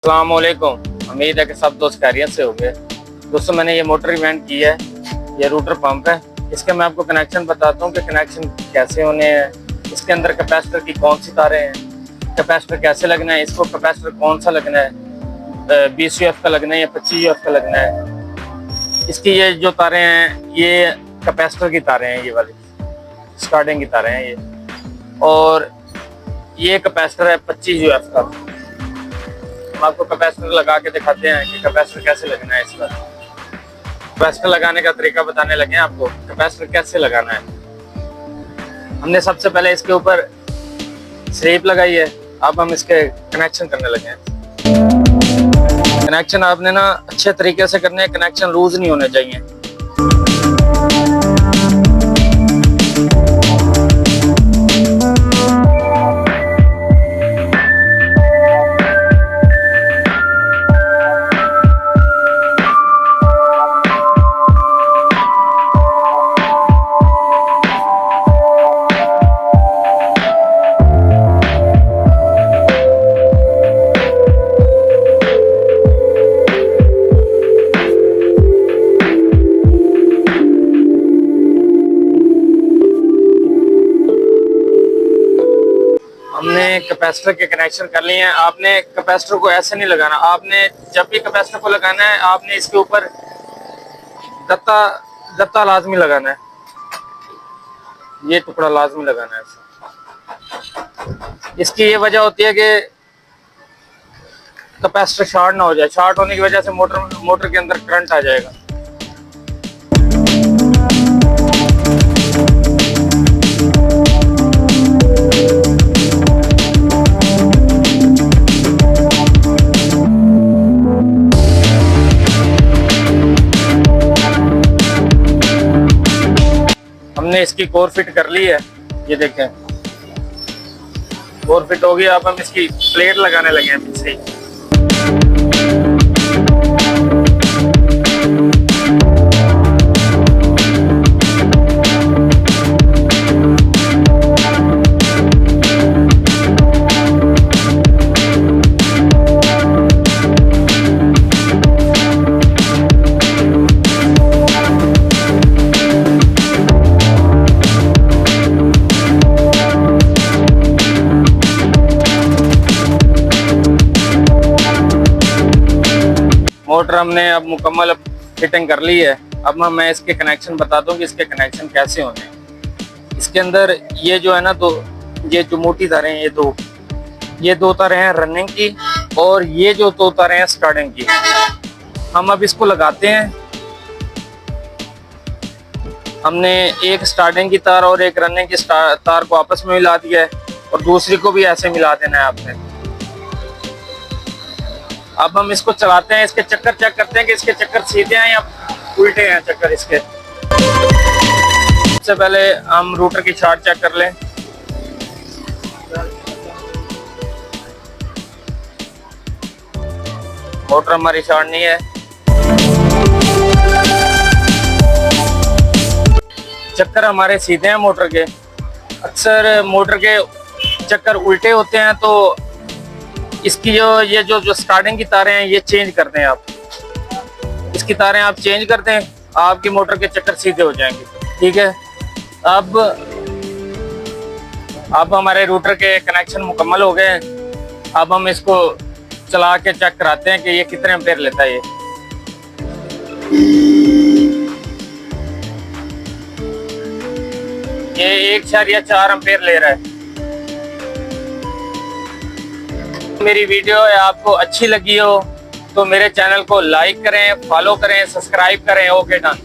अस्सलाम वालेकुम। उम्मीद है कि सब दोस्त खैरियत से होंगे। दोस्तों, मैंने ये मोटर इवेंट की है, ये रूटर पंप है। इसके मैं आपको कनेक्शन बताता हूँ कि कनेक्शन कैसे होने हैं, इसके अंदर कैपेसिटर की कौन सी तारें हैं, कैपेसिटर कैसे लगना है, इसको कैपेसिटर कौन सा लगना है, 20 UF का लगना है या 25 UF का लगना है। इसकी ये जो तारें हैं ये कैपेसिटर की तारें हैं, ये वाली स्टार्टिंग की तारें हैं ये, और ये कैपेसिटर है 25 UF का। हम आपको कैपेसिटर लगा के दिखाते हैं कि कैपेसिटर कैसे लगना है। इसका कैपेसिटर लगाने का तरीका बताने लगे हैं आपको, कैपेसिटर कैसे लगाना है। हमने सबसे पहले इसके ऊपर स्लीप लगाई है, अब हम इसके कनेक्शन करने लगे हैं। कनेक्शन आपने ना अच्छे तरीके से करने हैं, कनेक्शन लूज नहीं होने चाहिए। हमने कैपेसिटर के कनेक्शन कर लिए हैं। आपने कैपेसिटर को ऐसे नहीं लगाना, आपने जब भी कैपेसिटर को लगाना है आपने इसके ऊपर गत्ता लाजमी लगाना है, ये टुकड़ा लाजमी लगाना है। इसकी ये वजह होती है कि कैपेसिटर शॉर्ट ना हो जाए, शॉर्ट होने की वजह से मोटर के अंदर करंट आ जाएगा। हमने इसकी कोर फिट कर ली है, ये देखें कोर फिट हो गई। अब हम इसकी प्लेट लगाने लगे हैं पिछली। मोटर हमने अब मुकम्मल फिटिंग कर ली है। अब मैं इसके कनेक्शन बताता हूँ कि इसके कनेक्शन कैसे होने हैं। इसके अंदर ये जो है ना, तो ये जो मोटी तारें हैं, ये दो तारें हैं रनिंग की, और ये जो दो तारें हैं स्टार्टिंग की। हम अब इसको लगाते हैं। हमने एक स्टार्टिंग की तार और एक रनिंग की तार को आपस में मिला दिया है, और दूसरी को भी ऐसे मिला देना है आपने। अब हम इसको चलाते हैं, इसके चक्कर चेक करते हैं कि इसके चक्कर सीधे हैं या उल्टे हैं चक्कर इसके। सबसे पहले हम रूटर की शॉर्ट चेक कर लें। मोटर हमारी शॉर्ट नहीं है। चक्कर हमारे सीधे हैं मोटर के। अक्सर मोटर के चक्कर उल्टे होते हैं, तो इसकी ये जो स्टार्टिंग की तारें हैं ये चेंज कर दें आप। इसकी तारें आप चेंज कर दें, आपकी मोटर के चक्कर सीधे हो जाएंगे। ठीक है, अब हमारे रूटर के कनेक्शन मुकम्मल हो गए हैं। अब हम इसको चला के चेक कराते हैं कि ये कितने एम्पेयर लेता है। ये 1.4 एम्पेयर ले रहा है। मेरी वीडियो आपको अच्छी लगी हो तो मेरे चैनल को लाइक करें, फॉलो करें, सब्सक्राइब करें। Okay done.